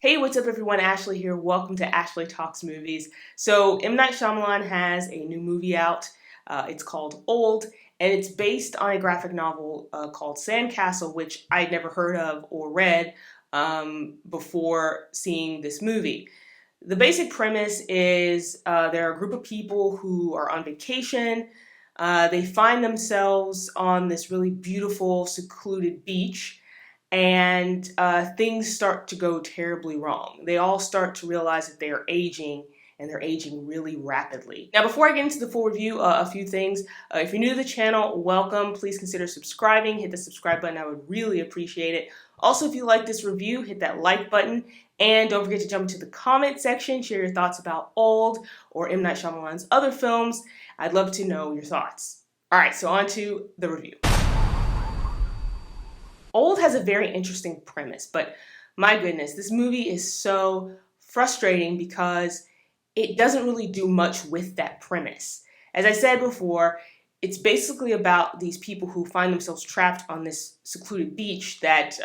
Hey, what's up everyone? Ashley here. Welcome to Ashley Talks Movies. So M. Night Shyamalan has a new movie out. It's called Old, and it's based on a graphic novel called Sandcastle, which I'd never heard of or read before seeing this movie. The basic premise is there are a group of people who are on vacation. They find themselves on this really beautiful, secluded beach, and things start to go terribly wrong. They all start to realize that they are aging, and they're aging really rapidly. Now, before I get into the full review, a few things. If you're new to the channel, welcome. Please consider subscribing. Hit the subscribe button. I would really appreciate it. Also, if you like this review, hit that like button. And don't forget to jump into the comment section. Share your thoughts about Old or M. Night Shyamalan's other films. I'd love to know your thoughts. All right, so on to the review. Old has a very interesting premise, but my goodness, this movie is so frustrating because it doesn't really do much with that premise. As I said before, it's basically about these people who find themselves trapped on this secluded beach that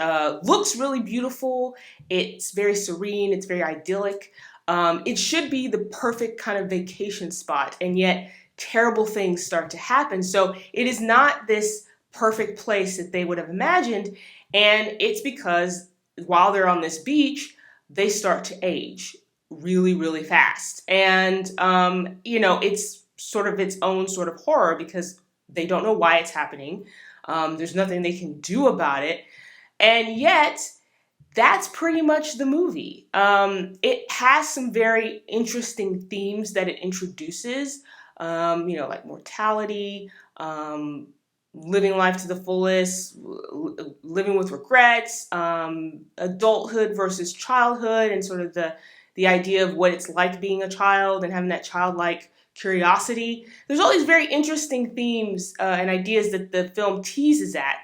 looks really beautiful. It's very serene. It's very idyllic. It should be the perfect kind of vacation spot, and yet terrible things start to happen. So it is not this perfect place that they would have imagined, and it's because while they're on this beach, they start to age really, really fast. And, it's sort of its own sort of horror because they don't know why it's happening. There's nothing they can do about it. And yet, that's pretty much the movie. It has some very interesting themes that it introduces, like mortality, living life to the fullest, living with regrets, adulthood versus childhood, and sort of the idea of what it's like being a child and having that childlike curiosity. There's all these very interesting themes and ideas that the film teases at,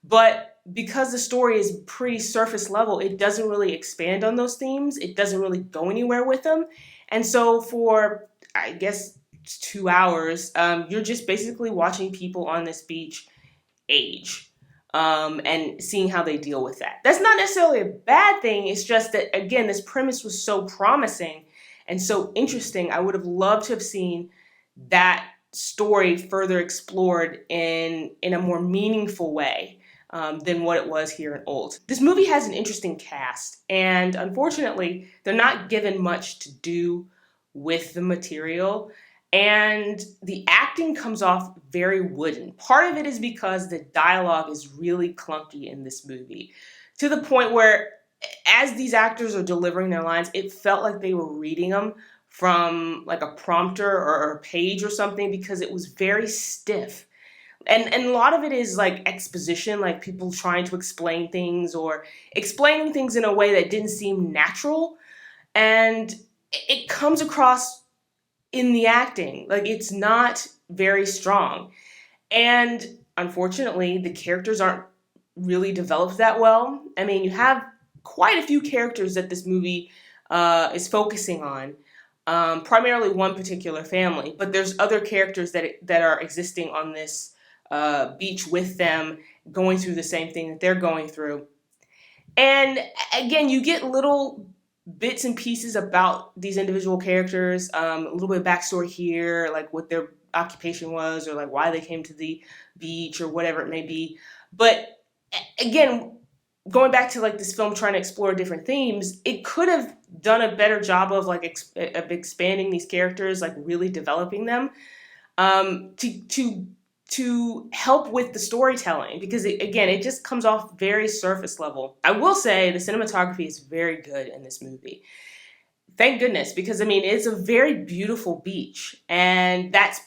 but because the story is pretty surface level, it doesn't really expand on those themes. It doesn't really go anywhere with them. And so for, I guess, 2 hours, you're just basically watching people on this beach age and seeing how they deal with that. That's not necessarily a bad thing. It's just that, again, this premise was so promising and so interesting. I would have loved to have seen that story further explored in a more meaningful way than what it was here in Old. This movie has an interesting cast, and unfortunately, they're not given much to do with the material. And the acting comes off very wooden. Part of it is because the dialogue is really clunky in this movie, to the point where as these actors are delivering their lines, it felt like they were reading them from like a prompter or a page or something, because it was very stiff. And a lot of it is like exposition, like people trying to explain things or explaining things in a way that didn't seem natural. And it comes across in the acting like it's not very strong. And unfortunately, the characters aren't really developed that well. I mean, you have quite a few characters that this movie is focusing on, primarily one particular family, but there's other characters that are existing on this beach with them, going through the same thing that they're going through. And again, you get little bits and pieces about these individual characters, a little bit of backstory here, like what their occupation was, or like why they came to the beach, or whatever it may be. But again, going back to like this film trying to explore different themes, it could have done a better job of like of expanding these characters, like really developing them, to help with the storytelling, because it just comes off very surface level. I will say the cinematography is very good in this movie. Thank goodness, because I mean, it's a very beautiful beach, and that's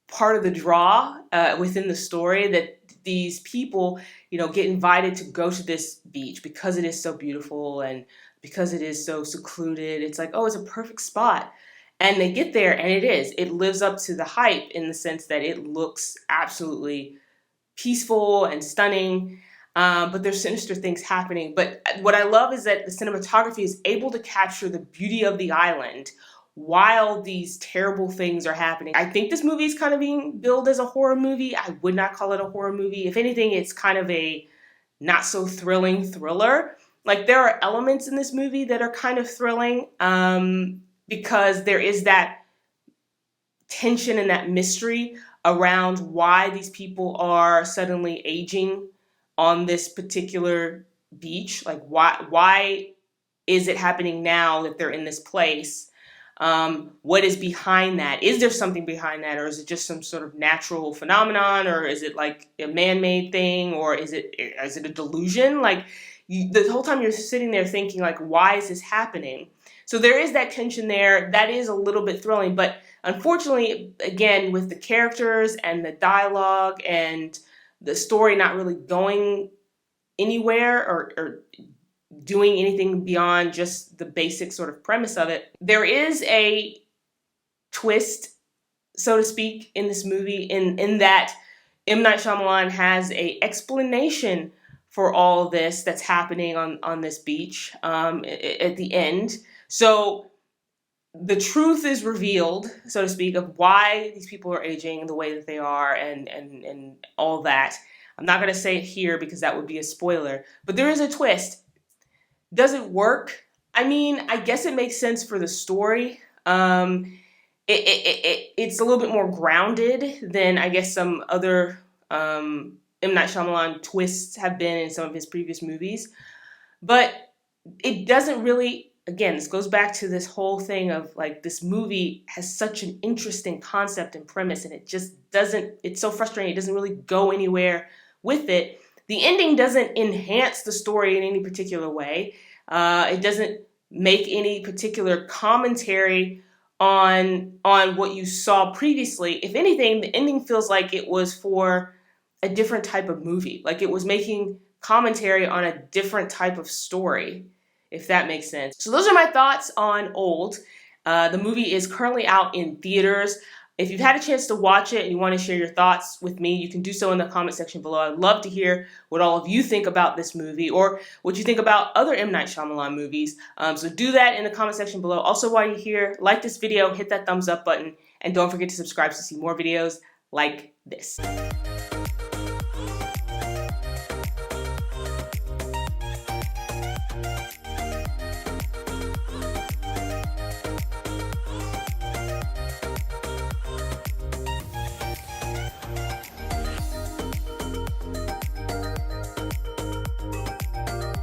part of the draw within the story, that these people, get invited to go to this beach because it is so beautiful and because it is so secluded. It's like, oh, it's a perfect spot. And they get there, and it lives up to the hype in the sense that it looks absolutely peaceful and stunning, but there's sinister things happening. But what I love is that the cinematography is able to capture the beauty of the island while these terrible things are happening. I think this movie is kind of being billed as a horror movie. I would not call it a horror movie. If anything, it's kind of a not so thrilling thriller. Like, there are elements in this movie that are kind of thrilling, because there is that tension and that mystery around why these people are suddenly aging on this particular beach. Like, why is it happening now that they're in this place? What is behind that? Is there something behind that, or is it just some sort of natural phenomenon, or is it like a man-made thing, or is it a delusion? Like, the whole time you're sitting there thinking, like, why is this happening? So there is that tension there. That is a little bit thrilling, but unfortunately, again, with the characters and the dialogue and the story not really going anywhere or doing anything beyond just the basic sort of premise of it, there is a twist, so to speak, in this movie, in that M. Night Shyamalan has a explanation for all this that's happening on this beach at the end. So the truth is revealed, so to speak, of why these people are aging the way that they are and all that. I'm not going to say it here because that would be a spoiler, but there is a twist. Does it work? I mean, I guess it makes sense for the story. It's a little bit more grounded than, I guess, some other M. Night Shyamalan twists have been in some of his previous movies. But it doesn't really, again, this goes back to this whole thing of, like, this movie has such an interesting concept and premise, and it just doesn't, it's so frustrating, it doesn't really go anywhere with it. The ending doesn't enhance the story in any particular way. It doesn't make any particular commentary on what you saw previously. If anything, the ending feels like it was for a different type of movie. Like, it was making commentary on a different type of story, if that makes sense. So those are my thoughts on Old. The movie is currently out in theaters. If you've had a chance to watch it and you want to share your thoughts with me, you can do so in the comment section below. I'd love to hear what all of you think about this movie, or what you think about other M. Night Shyamalan movies. So do that in the comment section below. Also, while you're here, like this video, hit that thumbs up button, and don't forget to subscribe to see more videos like this.